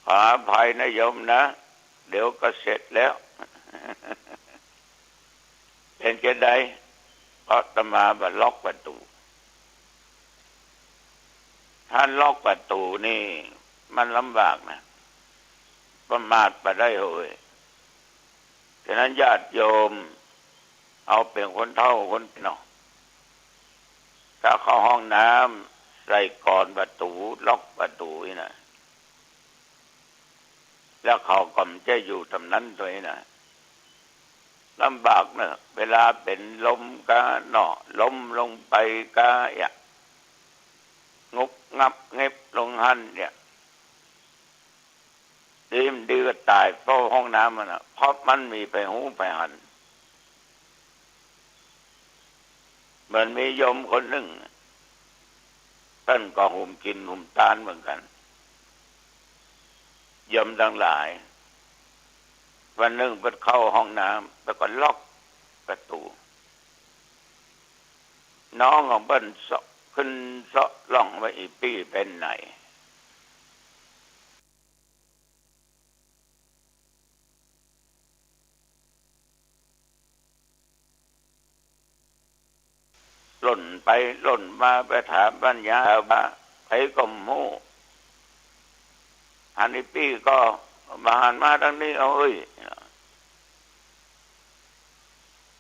ขออภัยนะโยมนะเดี๋ยวก็เสร็จแล้วเป็นแค่ใดเพราะอาตมาบัดล็อกประตูถ้าล็อกประตูนี่มันลำบากนะประมาทไปได้เลยฉะนั้นญาติโยมเอาเป็นคนเฒ่าคนเนาะถ้าเข้าห้องน้ำใส่ก่อนประตูล็อกประตูนี่นะแล้วเขาก็จะอยู่ตำนั้นด้วยนะลำบากเนอะเวลาเป็นลมก็เนาะล้มลงไปก็งุบงับเงีบลงหันเนี่ยดีก็ตายเพราะห้องน้ำมันเพราะมันมีไปหูไปหันเหมือนมีโยมคนหนึ่งท่านก็หุ่มกินหุ่มตานเหมือนกันโยมทั้งหลายวันหนึ่งเปิดเข้าห้องน้ำแล้วก็ล็อกประตูน้องของเปิ้นขึ้นเสาะล่องไว้อีปี้เป็นไหนหล่นไปหล่นมาไปถามปัญญาว่าไอ้กมหูอันนี้ปี้ก็มาหันมาทางนี้เอาเอ้ย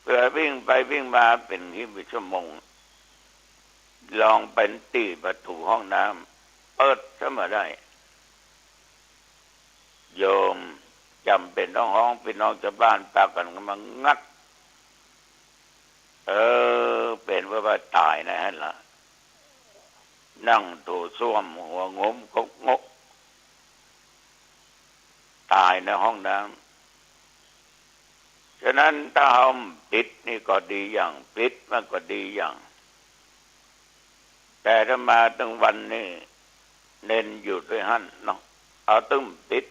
เพื่อวิ่งไปวิ่งมาเป็นชั่วโมงลองเป็นตีประตูห้องน้ำเปิดซะมาได้โยมจำเป็นต้องห้องพี่น้องชาวบ้านปากันมางัดเป็นว่าตายนะฮะล่ะนั่งถูส้วมหัวงมกงกตายในห้องน้ำฉะนั้นถ้าห้องปิดนี่ก็ดีอย่างปิดมันก็ดีอย่างแต่ถ้ามาตั้งวันนี่เน้นอยู่ด้วยหั่นเนาะเอาตึ้มปิด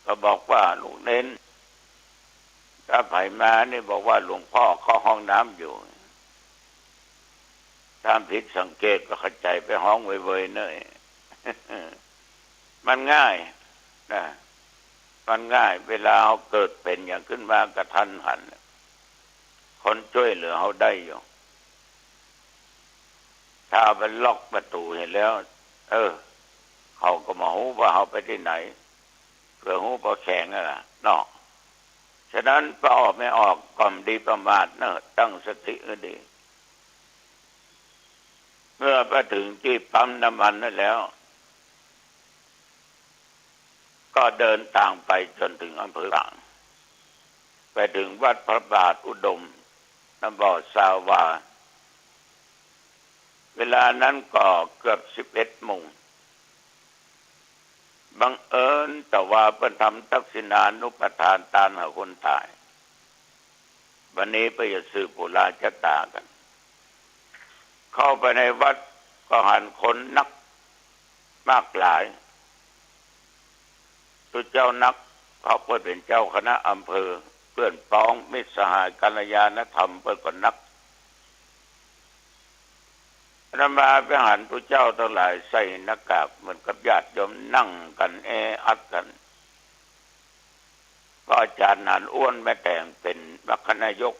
ก็บอกว่าลูกเน้นถ้าไผมานี่บอกว่าหลวงพ่อเข้าห้องน้ำอยู่ตามผิดสังเกตก็เข้าใจไปห้องเว่ยๆเนย มันง่ายนะมันง่ายเวลาเขาเกิดเป็นอย่างขึ้นมากระทันหันคนช่วยเหลือเขาได้อยู่ถ้าไปล็อกประตูเห็นแล้วเขาก็มาหูว่าเขาไปที่ไหนเพื่อหูพอแข็งน่ะเนาะ ฉะนั้นพอออกไม่ออกก็ดีประมาทเนอะตั้งสติให้ดีเมื่อไปถึงที่ปั๊มน้ำมันนั่นแล้วก็เดินทางไปจนถึงอำเภอหลางไปถึงวัดพระบาทอุดมน้ำบ่อสาวาเวลานั้นก็เกือบ11 โมงบังเอิญแต่ว่าเพิ่นทำทักษิณานุปทานตามหาคนตายวันนี้ไปสืบโบราณชะตากันเข้าไปในวัดก็หันคนนักมากหลายตัวเจ้านักเขาเปิดเป็นเจ้าคณะอำเภอเพื่อนพ้องมิตรสหายกัลยาณธรรมเปิดก็นักอาตมาไปหันตัวเจ้าทั้งหลายใส่หน้ากากเหมือนกับญาติโยมนั่งกันแออัดกันก็อาจารย์นานอ้วนแม่แต่งเป็นมรรคนายก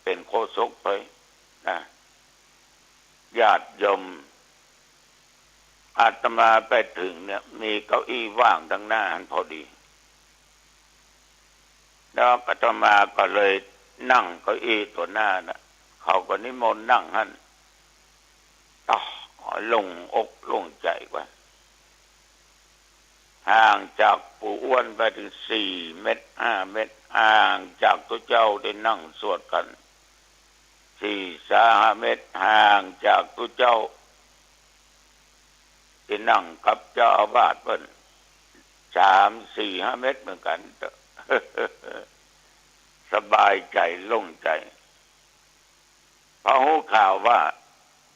เป็นโฆษกไปนะญาติโยมอาตมาไปถึงเนี่ยมีเก้าอี้ว่างทั้งหน้าพอดีแล้วอาตมาก็เลยนั่งเก้าอี้ตัวหน้านะเขาก็นิมนต์นั่งหั่นลงอกลงใจกว่าห่างจากปู่อ้วนไปถึง4 เมตร 5 เมตรห่างจากตัวเจ้าได้นั่งสวดกัน4-5 เมตรห่างจากตัวเจ้าที่นั่งกับเจ้าอาวาสเพิ่น3-4-5 เมตรเหมือนกัน สบายใจโล่งใจพอหูข่าวว่า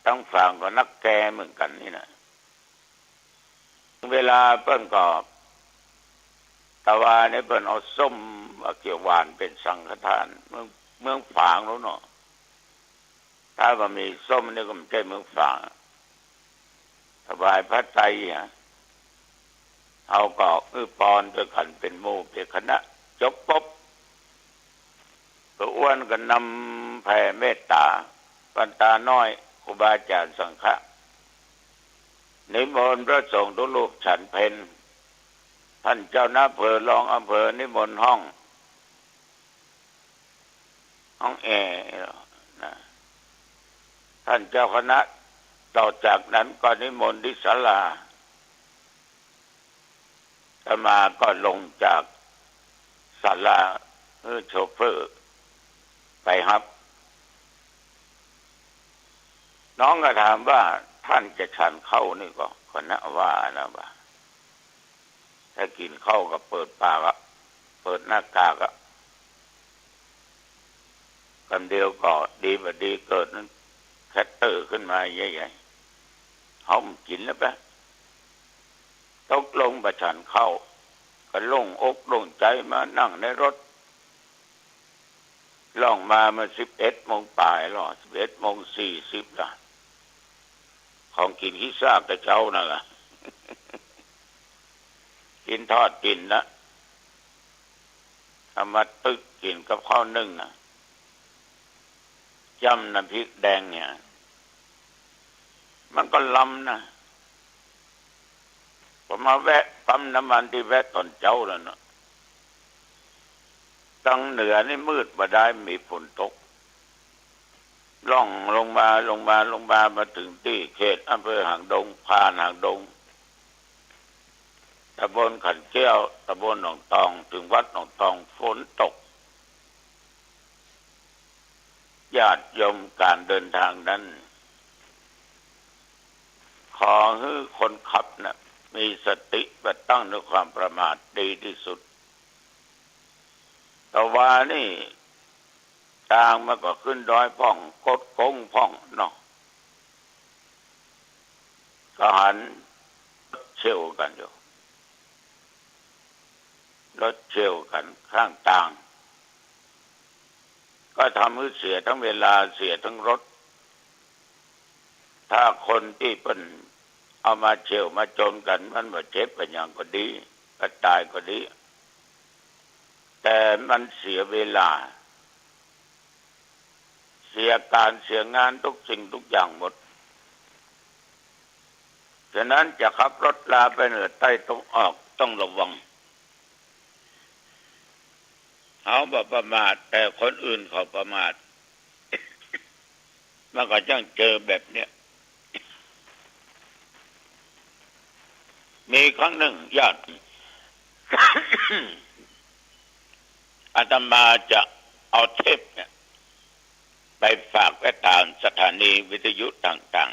ทั้งฝั่งก็นักแกเหมือนกันนี่นะเวลาเปิ้นก็ตะวาเนี่ยเปิ้นเอาส้มเกี่ยวหวานเป็นสังฆทานเมืองฝางแล้วเนาะถ้าว่ามีส้มนี่ก็ไม่ใช่เมืองฝางถวายพระไตรเอาก็ปอนด้วยกันเป็นหมู่เป็นคณะจบปุ๊บตัวอ้วนก็นำแผ่เมตตาปัญตาน้อยครูบาอาจารย์สังฆะนิมนต์พระสงฆ์ทุกรูปฉันเพลท่านเจ้าหน้าอำเภอรองอำเภอนิมนต์ห้องแอร์นะท่านเจ้าคณะต่อจากนั้นก็นิมนต์ที่ศาลาอาตมาก็ลงจากศาลาโชเฟอร์ไปครับน้องก็ถามว่าท่านจะฉันเข้านี่ก็นะว่านะว่าถ้ากินเข้าก็เปิดปากอะเปิดหน้ากากอะกันเดียวก็ดีบดีเกิดนั้นแคตเตอร์ขึ้นมาใหญ่ๆเขากินแล้วปะตกลงประชันเข้าก็โล่งอกโล่งใจมานั่งในรถล่องมา11 โมงปลายหรอ11:40ละของกินขี้ซากแต่เจ้านั่นล่ะ กินทอดกินนะทำมาตึกกินกับข้าวนึ่งนะจำน้ำพริกแดงเนี่ยมันก็ล้ำนะผมมาแวะปั๊มน้ำมันที่แวะตอนเจ้าแล้วเนาะตั้งเหนือนี่มืดมาได้มีฝนตกล่องลงมาถึงที่เขตอำเภอหางดงผ่านหางดงตำบลขันแก้วตำบลหนองตองถึงวัดหนองตองฝนตกญาติโยมการเดินทางนั้นขอให้คนขับนะมีสติและตั้งด้วยความประมาทดีที่สุดแต่ว่านี่ทางมันก็ขึ้นดอยพ่องกดกงพ่องเนาะก็หันเชี่ยวกันอยู่รถเชี่ยวกันข้างต่างก็ทำให้เสียทั้งเวลาเสียทั้งรถถ้าคนที่เป็นเอามาเชี่ยวมาจนกันมันว่าเจ็บเป็นอย่างก็ดีก็ตายก็ดีแต่มันเสียเวลาเสียการเสียงานทุกสิ่งทุกอย่างหมดฉะนั้นจะขับรถลาไปเหนือใต้ต้องออกต้องระวัง เขาบ่ประมาทแต่คนอื่นเขาประมาทมันก็จังเจอแบบเนี้ยมีครั้งหนึ่งญาติ อาตมาจะเอาเทปเนี่ยไปฝากไว้ตามสถานีวิทยุต่าง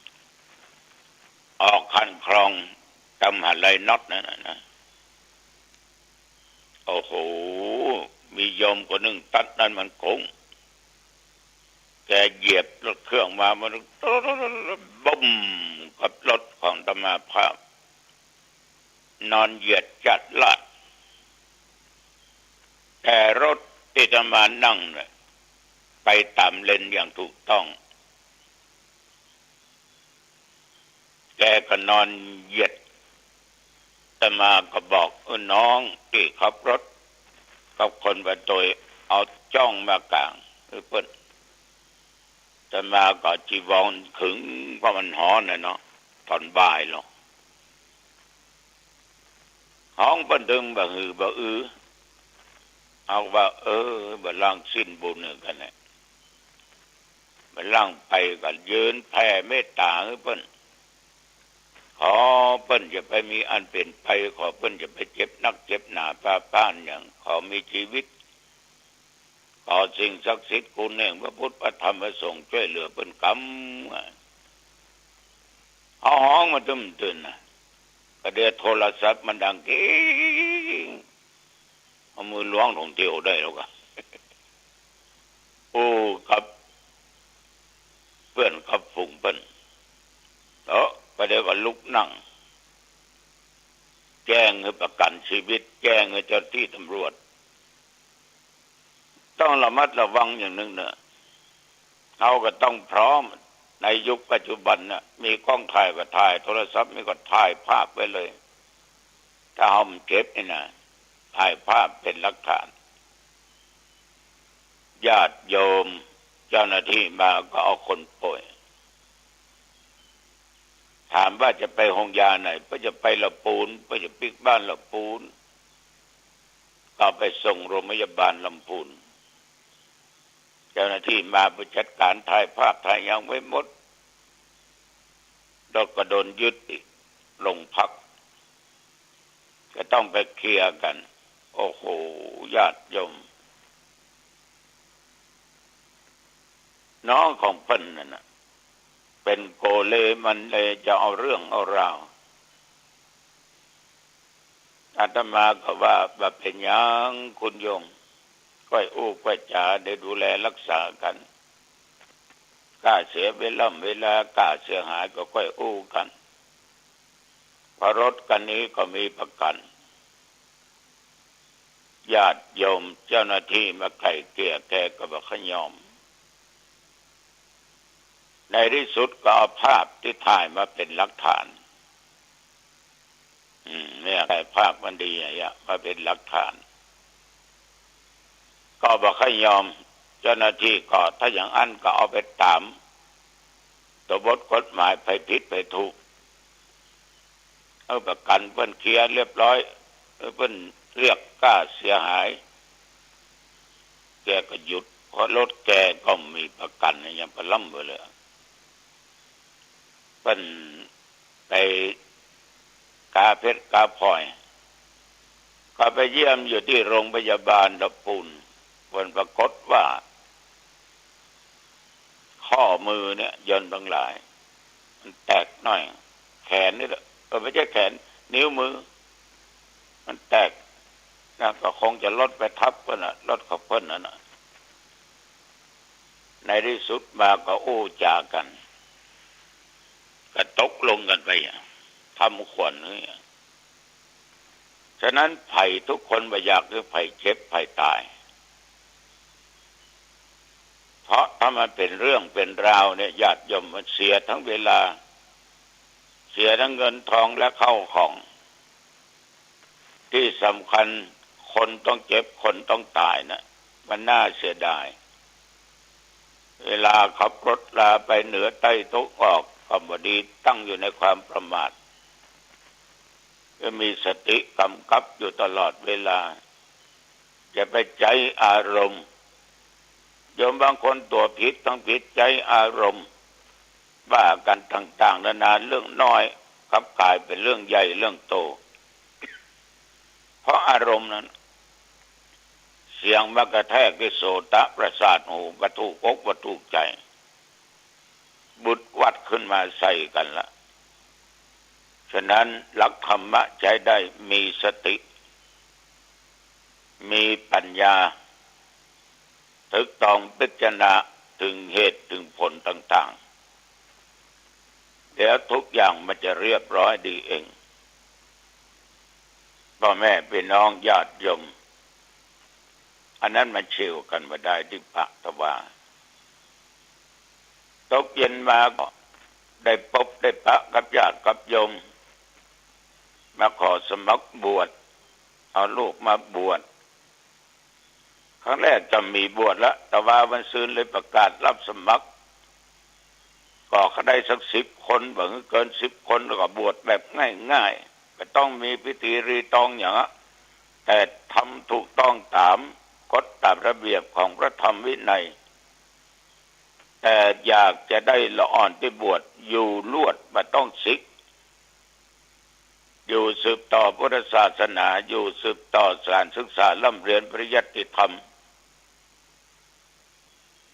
ๆออกคันคลองตำหาไรน็อตนั่นนะโอ้โหมีโยมคนหนึ่งตัดนั้นมันคงแกเหยียบรถเครื่องมามันบุ้มกับรถของอาตมาภาพนอนเหยียดจัดลาดแต่รถที่อาตมานั่งเนี่ยไปตามเลนอย่างถูกต้องแกก็นอนเหยียดอาตมาก็บอกน้องที่ขับรถกับคนบรรทุกเอาจ้องมากลางเปิ้นอาตมาก็จีวรขึงเพราะมันฮ้อนน่ะเนาะตอนบ่ายหรอกห้องเปิ้นดึงบ่ฮือบ่เอาว่าบ่ล้างสิ้นบุญกันแหละบ่ล้างไปก็ยืนแผ่เมตตาให้เปิ้นขอเปิ้นจะไปมีอันเป็นไปขอเปิ้นจะไปเจ็บนักเจ็บหนาป้านอย่างขอมีชีวิตขอสิ่งศักดิ์สิทธิ์คุณแห่งพระพุทธพระธรรมพระสงฆ์ช่วยเหลือเปิ้นกำเอาห้องมาตื่นนะก็เดือดโทรศัพท์มันดังกิ๊งเอามือล้วงของเตียวได้แล้วก็โอ้ครับเพื่อนครับฝูงเปิ้นก็เดี๋ยวก็ลุกนั่งแจ้งให้ประกันชีวิตแจ้งให้เจ้าที่ตำรวจต้องระมัดระวังอย่างนึงเนอะเขาก็ต้องพร้อมในยุคปัจจุบันน่ะมีกล้องถ่ายก็ถ่ายโทรศัพท์มีก็ถ่ายภาพไว้เลยถ้าเอามันเก็บนี่นะถ่ายภาพเป็นหลักฐานญาติโยมเจ้าหน้าที่มาก็เอาคนป่วยถามว่าจะไปห้องยาไหนก็จะไปละปูนก็จะปิกบ้านละปูนก็ไปส่งโรงพยาบาลลำพูนเจ้าหน้าที่มาไปจัดการถ่ายภาพถ่ายยังไว้หมดรถก็โดนยึดอีกลงพักก็ต้องไปเคลียร์กันโอ้โหญาติโยมน้องของเพิ่นนั่นน่ะเป็นโกเลมันเลยจะเอาเรื่องเอาราวอาตมาก็ว่าเป็นยังคุณโยมก้อยอู้ก้อยจ๋าได้ดูแลรักษากันกล้าเสียเวลากล้าเสียหายก็ก้อยอู้กันพอรถกันนี้ก็มีประกันญาติโยมเจ้าหน้าที่มาไกล่เกลี่ยแกก็บอกขยอมในที่สุดก็เอาภาพที่ถ่ายมาเป็นหลักฐานเนี่ยถ่ายภาพมันดีอย่างมาเป็นหลักฐานก็บอกให้ยอมเจ้าหน้าที่ก็ถ้าอย่างอันก็เอาไปตามตัวบทกฎหมายไปผิดไปถูกประกันเพิ่นเคลียร์เรียบร้อยเพิ่นเรียกค่าเสียหายแกก็หยุดเพราะรถแกก็มีประกันอย่างพล่ำไปเลยเพิ่นไปกาเพชรกาพลอยก็ไปเยี่ยมอยู่ที่โรงพยาบาลลำพูนผลปรากฏว่าข้อมือเนี่ยย่นบางหลายมันแตกหน่อยแขนนี่แหละไม่ใช่แขนนิ้วมือมันแตกนะก็คงจะลดไปทับเพิ่นน่ะลดกับเพิ่นนั่นน่ะในที่สุดมาก็โอ้จากันก็ตกลงกันไปทำขวัญนี่ฉะนั้นภัยทุกคนไม่อยากคือภัยเจ็บภัยตายเพราะถ้ามันเป็นเรื่องเป็นราวเนี่ยญาติโยมมันเสียทั้งเวลาเสียทั้งเงินทองและเข้าของที่สำคัญคนต้องเจ็บคนต้องตายนะมันน่าเสียดายเวลาขับรถลาไปเหนือใต้ตกออกก็บ่ดีตั้งอยู่ในความประมาทก็มีสติกำกับอยู่ตลอดเวลา จะไปใจอารมณ์โยมบางคนตัวผิดต้องผิดใจอารมณ์บ้ากันต่างๆนานาเรื่องน้อยกลับกลายเป็นเรื่องใหญ่เรื่องโตเพราะอารมณ์นั้นเสียงมากระแทกที่โสตประสาทหูกระถูกอกกระถูกใจบุดวัดขึ้นมาใส่กันละฉะนั้นหลักธรรมะใช้ได้มีสติมีปัญญาถึกต้องพิจารณาถึงเหตุถึงผลต่างๆแล้วทุกอย่างมันจะเรียบร้อยดีเองพ่อแม่พี่น้องญาติโยมอันนั้นมันเชี่ยวกันมาได้ที่พระทว่าตกเย็นมาก็ได้พบได้พระกับญาติกับโยมมาขอสมัครบวชเอาลูกมาบวชครั้งแรกจะมีบวชแล้วแต่ว่าวันซืนเลยประกาศรับสมัครก็เขาได้สัก10 คนบางเกิน10 คนแล้วก็บวชแบบง่ายๆไม่ต้องมีพิธีรีตองอย่างนั้นแต่ทำถูกต้องตามกฎตามระเบียบของพระธรรมวินัยแต่อยากจะได้ละอ่อนที่บวชอยู่ลวดไม่ต้องศึกอยู่สืบต่อพุทธศาสนาอยู่สืบต่อการศึกษาล่ำเรียนปริยัติธรรม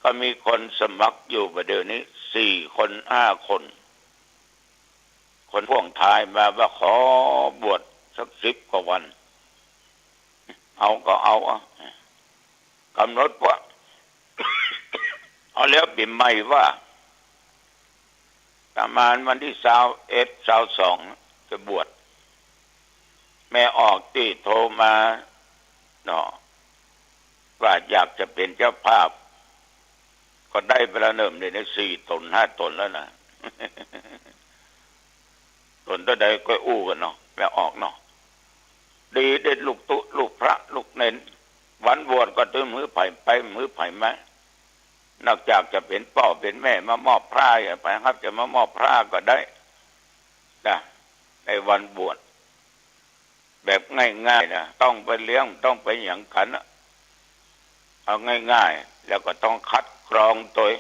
ก็มีคนสมัครอยู่ประเดี๋ยวนี้4 คน5 คนคนพ่วงท้ายมาว่าขอบวชสัก10 กว่าวันเอาก็เอากำหนดว่า เอาแล้วปีใหม่ว่าประมาณวันที่21 22จะบวชแม่ออกที่โทรมาเนาะว่าอยากจะเป็นเจ้าภาพก็ได้ไปแล้วเนิ่มใน4 ตน 5 ตนแล้วนะตนตัวใดก็อู้กันเนาะแม่ออกเนาะดีเด็ดลูกตุลูกพระลูกเน้นวันบวชก็ตื้อมือไผ่ไปมือไผ่มานอกจากจะเป็นพ่อเป็นแม่มามอบพระไปครับจะมามอบพระก็ได้นะในวันบวชแบบง่ายๆนะต้องไปเลี้ยงต้องไปอย่างกันเอาง่ายๆแล้วก็ต้องคัดกรองตัว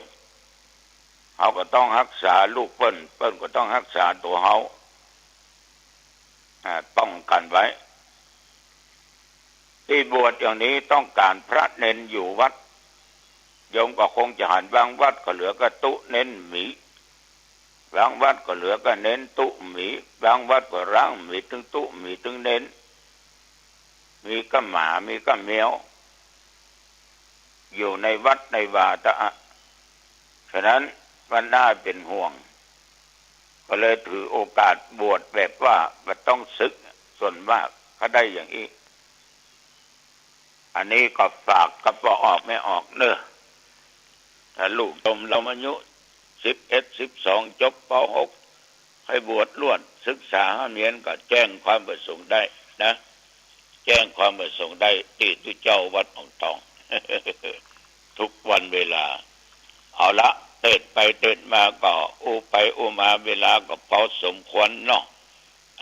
เขาก็ต้องรักษาลูกเปิ้นก็ต้องรักษาตัวเขาป้องกันไว้ที่บวชอย่างนี้ต้องการพระเน้นอยู่วัดโยมก็คงจะหันบางวัดก็เหลือก็ตุเน้นหมีบางวัดก็เหลือก็เน้นตุหมีบางวัดก็ร่างหมีถึงตุหมีถึงเน้นมีก็หมามีก็แมวอยู่ในวัดในวาตะฉะนั้นมันน่าเป็นห่วงก็เลยถือโอกาสบวชแบบว่าไม่ต้องศึกส่วนมากเขาได้อย่างนี้อันนี้ก็ฝากกับว่าออกไม่ออกเนอะถ้าลูกตมเราอายุ11 12จบป.6ให้บวชลวดศึกษาเรียนก็แจ้งความประสงค์ได้นะแจ้งความประสงค์ได้ที่เจ้าวัดอ่างทอง ทุกวันเวลาเอาละเติดไปเติดมาก็อู้ไปอู้มาเวลาก็พอสมควรเนาะ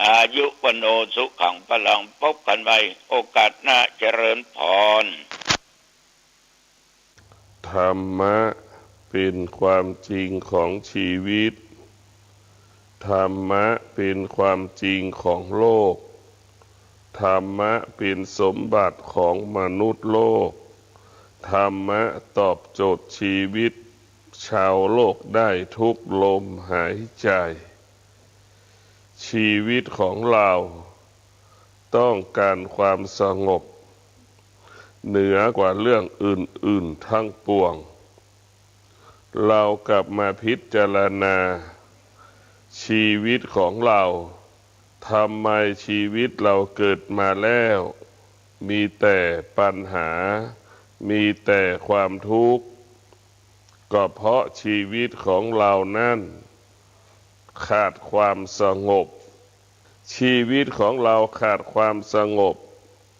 อายุวโนสุขังพลังพบกันใหม่โอกาสหน้าเจริญพรธรรมะเป็นความจริงของชีวิตธรรมะเป็นความจริงของโลกธรรมะเป็นสมบัติของมนุษย์โลกธรรมะตอบโจทย์ชีวิตชาวโลกได้ทุกลมหายใจชีวิตของเราต้องการความสงบเหนือกว่าเรื่องอื่นๆทั้งปวงเรากลับมาพิจารณาชีวิตของเราทำไมชีวิตเราเกิดมาแล้วมีแต่ปัญหามีแต่ความทุกข์ก็เพราะชีวิตของเรานั้นขาดความสงบชีวิตของเราขาดความสงบ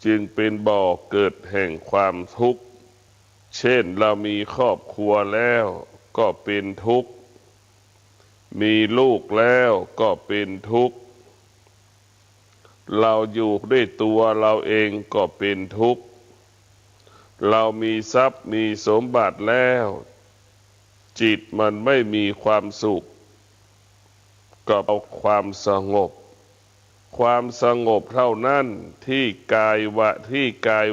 จึงเป็นบ่อเกิดแห่งความทุกข์เช่นเรามีครอบครัวแล้วก็เป็นทุกข์มีลูกแล้วก็เป็นทุกข์เราอยู่ด้วยตัวเราเองก็เป็นทุกข์ เรามีทรัพย์มีสมบัติแล้ว จิตมันไม่มีความสุขก็เอาความสงบ ความสงบเท่านั้นที่กาย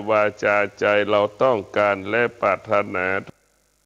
วาจาใจเราต้องการและปรารถนา